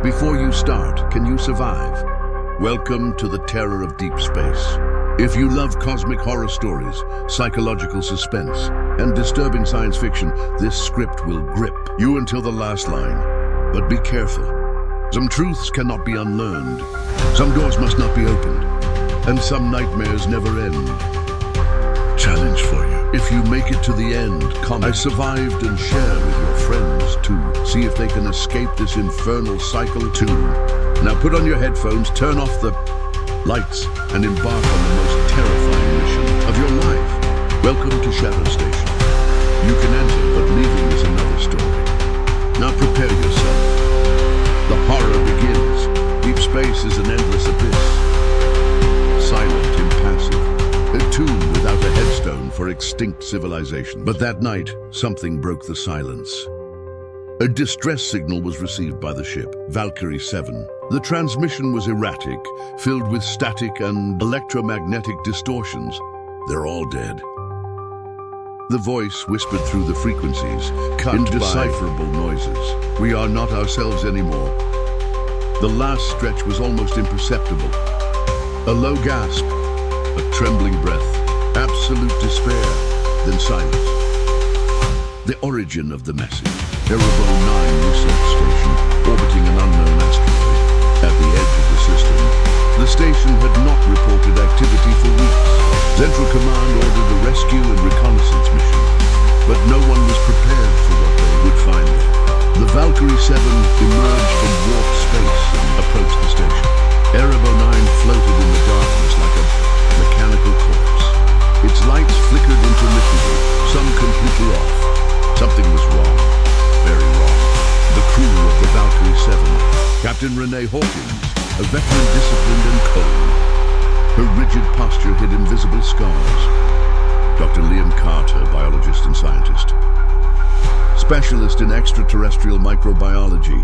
Before you start, can you survive? Welcome to the terror of deep space. If you love cosmic horror stories, psychological suspense, and disturbing science fiction, this script will grip you until the last line. But be careful. Some truths cannot be unlearned. Some doors must not be opened. And some nightmares never end. Challenge for you. If you make it to the end, comment "I survived" and share with your friends too. See if they can escape this infernal cycle too. Now put on your headphones, turn off the lights, and embark on the most terrifying mission of your life. Welcome to Shadow Station. You can enter, but leaving is another story. Now prepare yourself. The horror begins. Deep space is an endless abyss. Silent, impassive. A tomb without a headstone for extinct civilization. But that night, something broke the silence. A distress signal was received by the ship, Valkyrie 7. The transmission was erratic, filled with static and electromagnetic distortions. They're all dead. The voice whispered through the frequencies, cut indecipherable noises. We are not ourselves anymore. The last stretch was almost imperceptible. A low gasp, a trembling breath, absolute despair, then silence. The origin of the message. Erebor 9 research station, orbiting an unknown asteroid. At the edge of the system, the station had not reported activity for weeks. Central Command ordered a rescue and reconnaissance mission, but no one was prepared for what they would find there. The Valkyrie 7 emerged from warp space and approached the station. Erebor 9 floated in the darkness like a mechanical corpse. Its lights flickered intermittently, some completely off. Something was wrong. Very wrong. The crew of the Valkyrie 7, Captain Renee Hawkins, a veteran disciplined and cold. Her rigid posture hid invisible scars. Dr. Liam Carter, biologist and scientist. Specialist in extraterrestrial microbiology,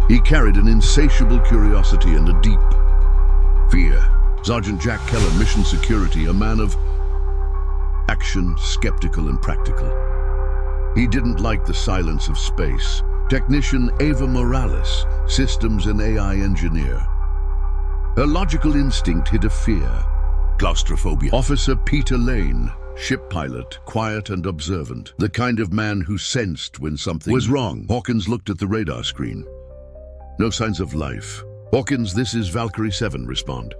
he carried an insatiable curiosity and a deep fear. Sergeant Jack Keller, mission security, a man of action, skeptical and practical. He didn't like the silence of space. Technician Ava Morales, systems and AI engineer. Her logical instinct hid a fear, claustrophobia. Officer Peter Lane, ship pilot, quiet and observant, the kind of man who sensed when something was wrong. Hawkins looked at the radar screen. No signs of life. Hawkins, this is Valkyrie 7, respond.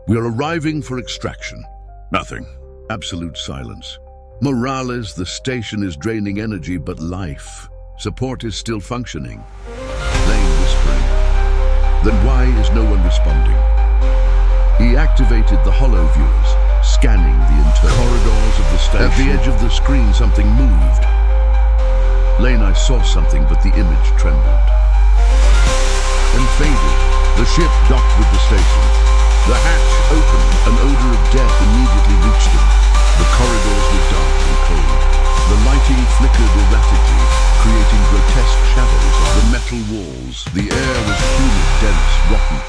We're arriving for extraction. Nothing. Absolute silence. Morales, the station is draining energy, but life, support is still functioning. Lane whispering. Then why is no one responding? He activated the holo viewers, scanning the internal corridors of the station. At the edge of the screen, something moved. Lane, I saw something, but the image trembled. And faded. The ship docked with the station. The hatch opened. An odor of death immediately reached them. The corridors were dark and cold. The lighting flickered erratically, creating grotesque shadows of the metal walls. The air was humid, dense, rotten.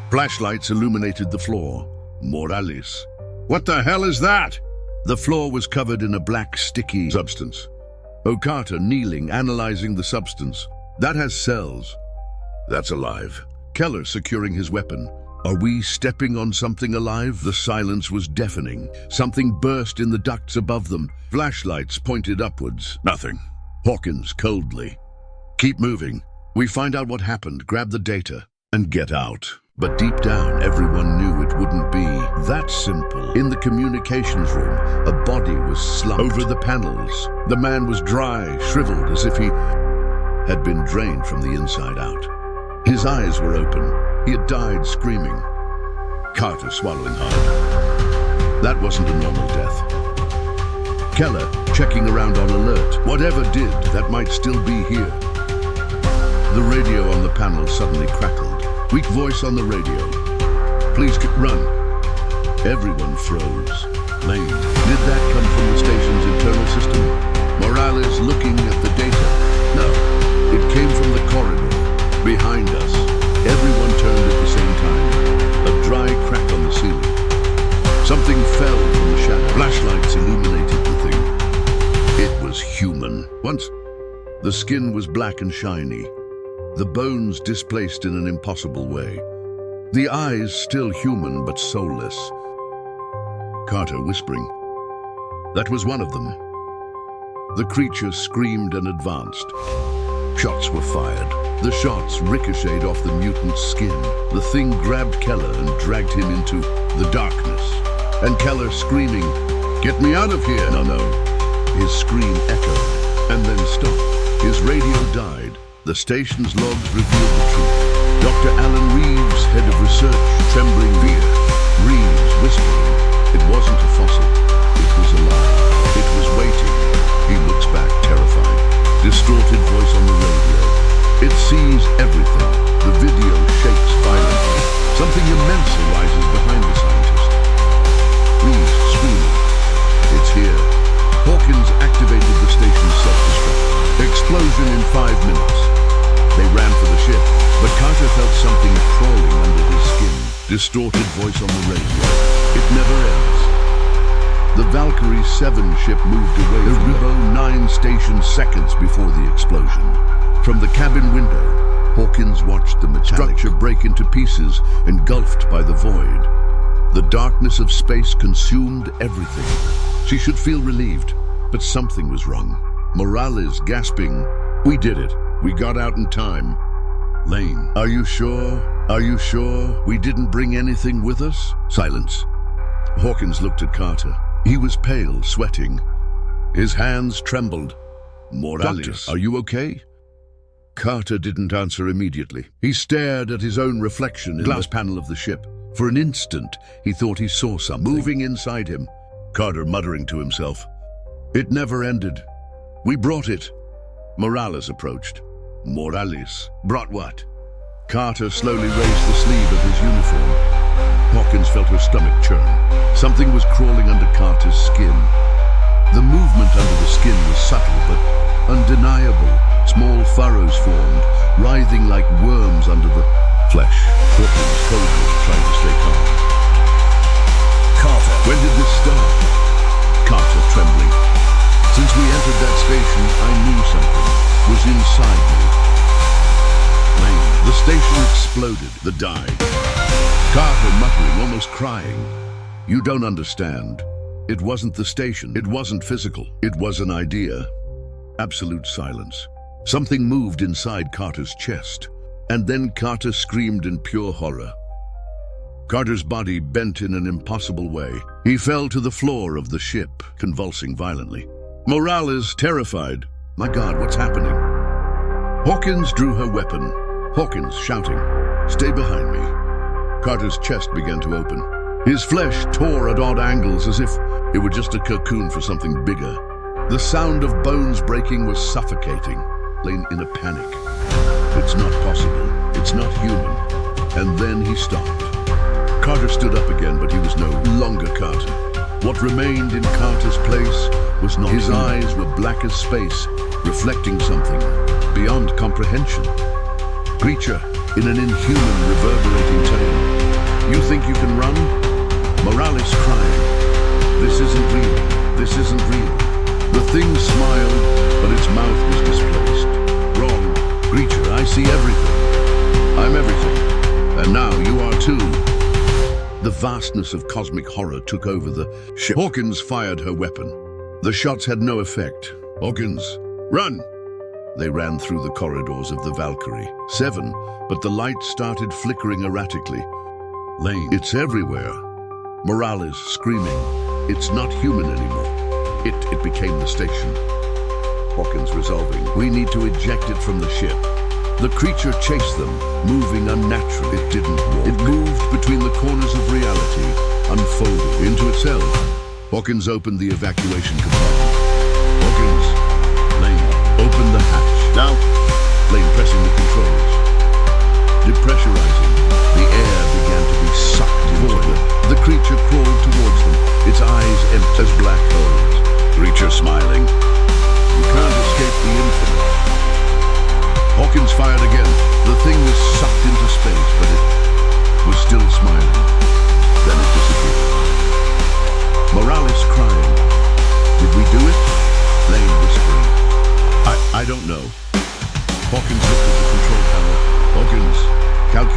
Flashlights illuminated the floor. Morales. What the hell is that? The floor was covered in a black, sticky substance. O'Carter kneeling, analyzing the substance. That has cells. That's alive. Keller securing his weapon. Are we stepping on something alive? The silence was deafening. Something burst in the ducts above them. Flashlights pointed upwards. Nothing. Hawkins coldly. Keep moving. We find out what happened, grab the data, and get out. But deep down, everyone knew it wouldn't be that simple. In the communications room, a body was slumped over the panels. The man was dry, shriveled, as if he had been drained from the inside out. His eyes were open. He had died screaming. Carter swallowing hard. That wasn't a normal death. Keller checking around on alert. Whatever did, that might still be here. The radio on the panel suddenly crackled. Weak voice on the radio. Please run. Everyone froze. Lane, did that come from the station's internal system? Morales looking at the data. No, it came from the corridor. Behind us. Everyone turned at the same time. A dry crack on the ceiling. Something fell from the shadow. Flashlights illuminated the thing. It was human. Once, the skin was black and shiny. the bones displaced in an impossible way. The eyes still human but soulless. Carter whispering, "That was one of them." The creature screamed and advanced. Shots were fired. The shots ricocheted off the mutant's skin. The thing grabbed Keller and dragged him into the darkness. And Keller screaming, "Get me out of here!" No. His scream echoed and then stopped. His radio died. The station's logs revealed the truth. Dr. Alan Reeves, head of research, trembling fear. Reeves whispering, "It wasn't a fossil. It was alive. It was waiting." He looks back, terrified. Distorted voice on the radio. It sees everything. The video shakes violently. Something immense arises behind the scientist. Reeves screaming, "It's here." Hawkins activated the station's self-destruct. Explosion in 5 minutes. They ran for the ship, but Carter felt something crawling under his skin. Distorted voice on the radio. It never ends. The Valkyrie 7 ship moved away from the Ribo 9 station seconds before the explosion. From the cabin window, Hawkins watched the metallic structure break into pieces, engulfed by the void. The darkness of space consumed everything. She should feel relieved, but something was wrong. Morales gasping, "We did it. We got out in time." Lane, "Are you sure? Are you sure we didn't bring anything with us?" Silence. Hawkins looked at Carter. He was pale, sweating. His hands trembled. "Morales, Doctor, are you okay?" Carter didn't answer immediately. He stared at his own reflection in the glass panel of the ship. For an instant, he thought he saw something moving inside him. Carter muttering to himself, "It never ended. We brought it." Morales approached. "Morales? Brought what?" Carter slowly raised the sleeve of his uniform. Hawkins felt her stomach churn. Something was crawling under Carter's skin. The movement under the skin was subtle but undeniable. Small furrows formed, writhing like worms under the flesh. Hawkins coldly trying to stay calm. "Carter, when did this start?" Carter trembling. "Since we entered that station, I knew something was inside me." Lane, the station exploded. The dive. Carter muttering, almost crying. "You don't understand. It wasn't the station. It wasn't physical. It was an idea." Absolute silence. Something moved inside Carter's chest, and then Carter screamed in pure horror. Carter's body bent in an impossible way. He fell to the floor of the ship, convulsing violently. Morales, terrified. "My God, what's happening?" Hawkins drew her weapon. Hawkins shouting, "Stay behind me." Carter's chest began to open. His flesh tore at odd angles as if it were just a cocoon for something bigger. The sound of bones breaking was suffocating. Lane in a panic. "It's not possible. It's not human." And then he stopped. Carter stood up again, but he was no longer Carter. What remained in Carter's place was not his human. Eyes were black as space, reflecting something beyond comprehension. Creature in an inhuman, reverberating tone. "You think you can run?" Morales crying. "This isn't real. This isn't real." The thing smiled, but its mouth was displaced. "Wrong. Creature, I see everything. I'm everything. And now you are too." The vastness of cosmic horror took over the ship. Hawkins fired her weapon. The shots had no effect. "Hawkins, run!" They ran through the corridors of the Valkyrie 7, but the light started flickering erratically. Lane, "It's everywhere." Morales screaming, "It's not human anymore." It became the station. Hawkins resolving, "We need to eject it from the ship." The creature chased them, moving unnaturally. It didn't walk. It moved between the corners of reality, unfolding into itself. Hawkins opened the evacuation compartment. Hawkins, Lane, open the hatch. Now, Lane pressing the controls. Depressurizing. The air began to be sucked into them. The creature crawled towards them, its eyes empty as black holes. Creature smiling. "You can't escape the infinite." Hawkins fired again. The thing was sucked into space, but it was still smiling. Then it disappeared. Morales crying. "Did we do it?" Lane whispering. I don't know." Hawkins looked at the control panel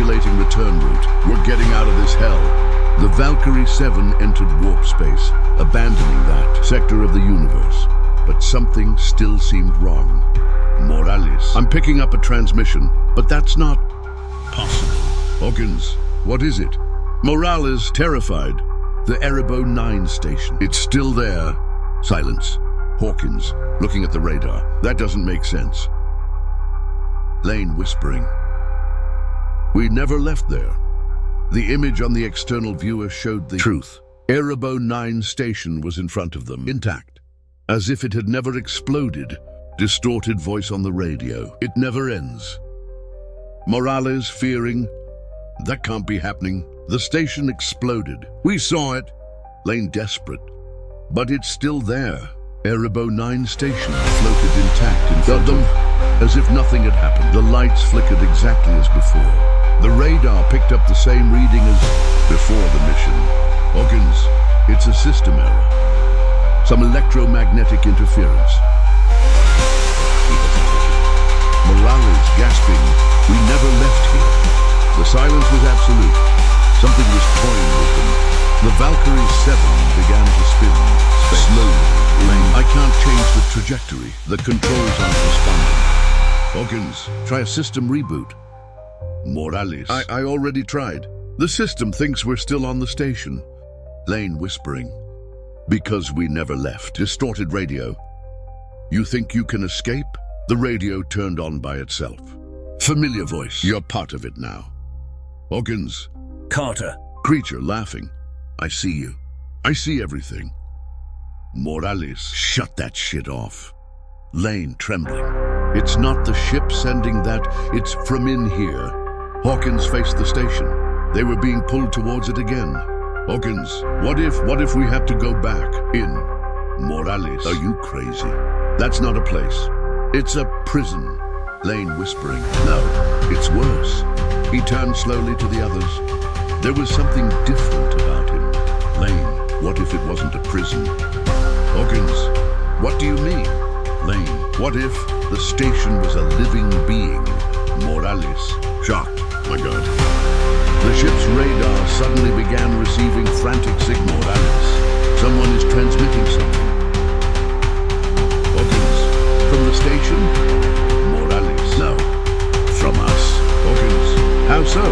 Calculating return route. We're getting out of this hell. The Valkyrie 7 entered warp space, abandoning that sector of the universe. But something still seemed wrong. Morales. I'm picking up a transmission, but that's not possible. Hawkins, what is it? Morales, terrified. The Erebos 9 station. It's still there. Silence. Hawkins, looking at the radar. That doesn't make sense. Lane whispering. We never left there. The image on the external viewer showed the truth. Erebos 9 station was in front of them, intact, as if it had never exploded. Distorted voice on the radio. It never ends. Morales fearing. That can't be happening. The station exploded. We saw it. Lane desperate. But it's still there. Erebos 9 station floated intact in front of them, as if nothing had happened. The lights flickered exactly as before. The radar picked up the same reading as before the mission. Hawkins, it's a system error. Some electromagnetic interference. Morales gasping. We never left here. The silence was absolute. Something was toying with them. The Valkyrie 7 began to spin. Slowly. Lane, I can't change the trajectory. The controls aren't responding. Hawkins, try a system reboot. Morales. I already tried. The system thinks we're still on the station. Lane whispering. Because we never left. Distorted radio. You think you can escape? The radio turned on by itself. Familiar voice. You're part of it now. Hawkins. Carter. Creature laughing. I see you. I see everything. Morales. Shut that shit off. Lane trembling. It's not the ship sending that. It's from in here. Hawkins faced the station. They were being pulled towards it again. Hawkins. What if we had to go back in? Morales. Are you crazy? That's not a place. It's a prison. Lane whispering. No, it's worse. He turned slowly to the others. There was something different about him. Lane, what if it wasn't a prison? Hawkins, what do you mean? Lane, what if the station was a living being? Morales, shocked. My God. The ship's radar suddenly began receiving frantic signals. Morales, someone is transmitting something. Hawkins, from the station? Morales, no. From us. Hawkins, how so?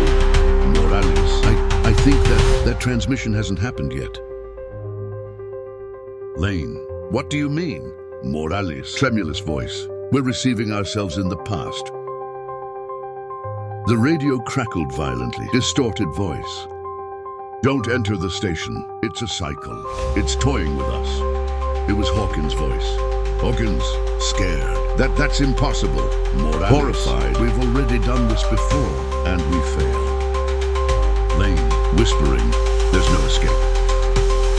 Morales, I think that transmission hasn't happened yet. Lane, what do you mean? Morales, tremulous voice. We're receiving ourselves in the past. The radio crackled violently. Distorted voice. Don't enter the station. It's a cycle. It's toying with us. It was Hawkins' voice. Hawkins, scared. That's impossible. Morales, horrified. We've already done this before, and we failed. Lane, whispering. There's no escape.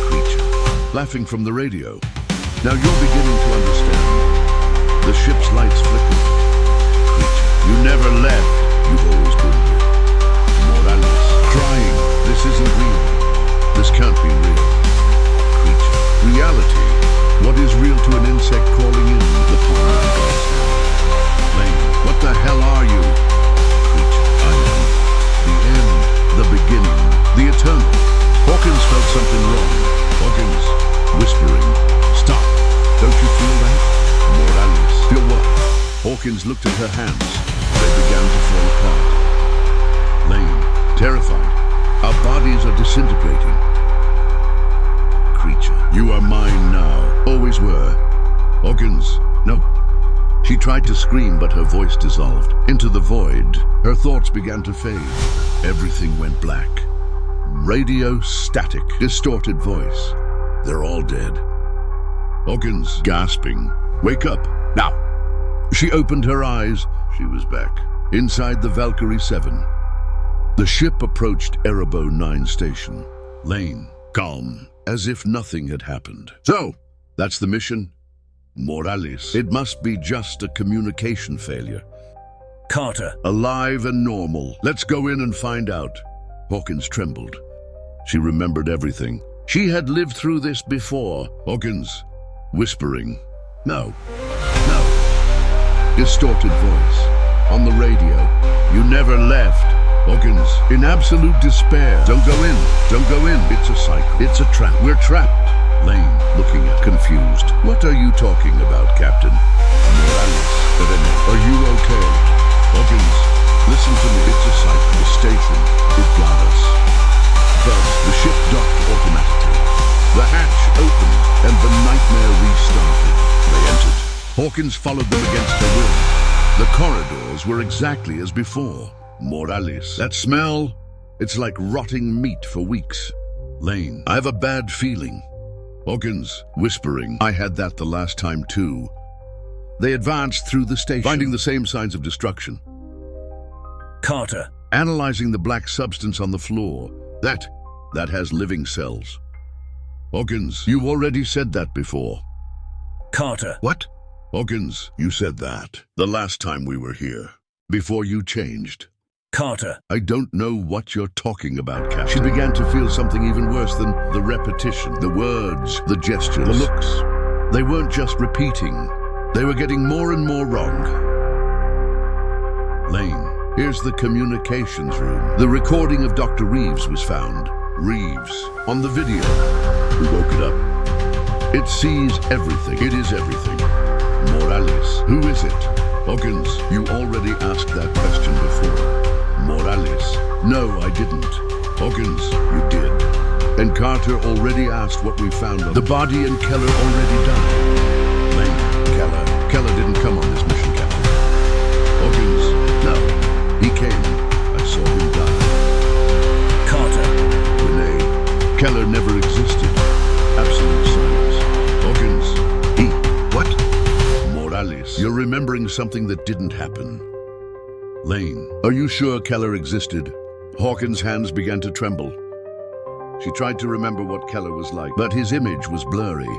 Creature, laughing from the radio. Now you're beginning to understand. The ship's lights flickered. Creature, you never left. You've always been here. Morales, crying. This isn't real. This can't be real. Creature, reality. What is real to an insect crawling in the palm of God's hand? Lane, what the hell are you? Creature, I am. The end, the beginning, the eternal. Hawkins felt something wrong. Hawkins, whispering, stop. Don't you feel that? Morales, feel what? Hawkins looked at her hands. They began to fall apart. Lane, terrified. Our bodies are disintegrating. Creature, you are mine now. Always were. Hawkins, no. She tried to scream, but her voice dissolved. Into the void, her thoughts began to fade. Everything went black. Radio static, distorted voice. They're all dead. Hawkins, gasping. Wake up, now. She opened her eyes. She was back. Inside the Valkyrie 7. The ship approached Erebos 9 station. Lane, calm, as if nothing had happened. So, that's the mission? Morales, it must be just a communication failure. Carter. Alive and normal. Let's go in and find out. Hawkins trembled. She remembered everything. She had lived through this before. Hawkins, whispering. No. Distorted voice. On the radio. You never left. Hawkins, in absolute despair. Don't go in. Don't go in. It's a cycle. It's a trap. We're trapped. Lane, looking at, confused. What are you talking about, Captain? Morales, are you okay? Hawkins, listen to me. It's a cycle. The station. It got us. But the ship docked automatically. The hatch opened, and the nightmare restarted. They entered. Hawkins followed them against her will. The corridors were exactly as before. Morales, that smell, it's like rotting meat for weeks. Lane, I have a bad feeling. Hawkins, whispering, I had that the last time too. They advanced through the station, finding the same signs of destruction. Carter. Analyzing the black substance on the floor. That has living cells. Hawkins, you already said that before. Carter. What? Hawkins, you said that the last time we were here, before you changed. Carter. I don't know what you're talking about, Captain. She began to feel something even worse than the repetition, the words, the gestures, the looks. They weren't just repeating. They were getting more and more wrong. Lane, here's the communications room. The recording of Dr. Reeves was found. Reeves, on the video. We woke it up. It sees everything. It is everything. Morales, who is it? Hawkins, you already asked that question before. Morales, no, I didn't. Hawkins, you did. And Carter already asked what we found on the body, and Keller already died. Lane, Keller didn't come on this mission, Captain. Hawkins, no, he came. I saw him die. Carter. Renee, Keller never existed. Absolute silence. Hawkins, what? Morales, you're remembering something that didn't happen. Lane, are you sure Keller existed? Hawkins' hands began to tremble. She tried to remember what Keller was like, but his image was blurry.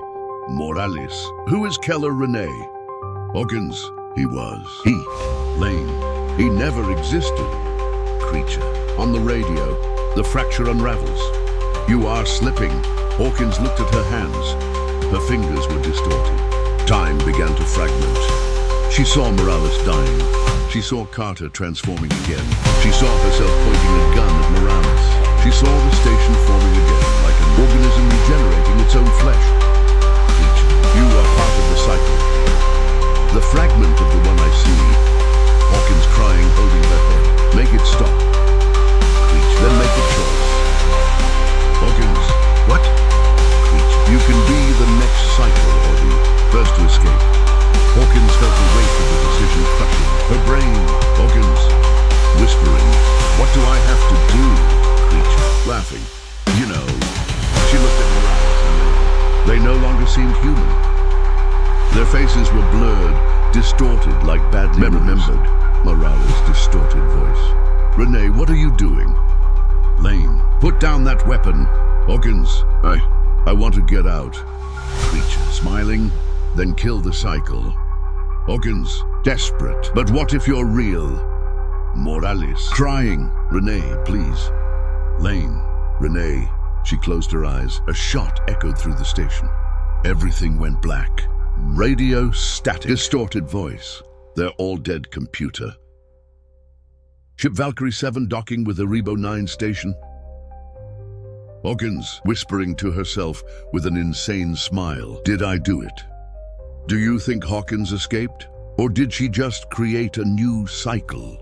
Morales, who is Keller Renee? Hawkins, he was. He, Lane, he never existed. Creature, on the radio, the fracture unravels. You are slipping. Hawkins looked at her hands. Her fingers were distorted. Time began to fragment. She saw Morales dying. She saw Carter transforming again. She saw herself pointing a gun at Morales. She saw the station forming again, like an organism regenerating its own flesh. Creature, you are part of the cycle. The fragment of the one I see. Hawkins crying, holding her head. Make it stop. Creature, then make a choice. Hawkins, what? Creature, you can be the next cycle or the first to escape. Hawkins felt the weight of the decision crushing her brain. Hawkins, whispering, what do I have to do? Creature, laughing. You know. She looked at Morales. They no longer seemed human. Their faces were blurred, distorted like badly remembered. Morales' distorted voice. Renee, what are you doing? Lane, put down that weapon. Hawkins, I want to get out. Creature, smiling, then kill the cycle. Hawkins, desperate. But what if you're real? Morales, crying. Renee, please. Lane, Renee. She closed her eyes. A shot echoed through the station. Everything went black. Radio static. Distorted voice. They're all dead, computer. Ship Valkyrie 7 docking with the Rebo 9 station. Hawkins, whispering to herself with an insane smile. Did I do it? Do you think Hawkins escaped? Or did she just create a new cycle?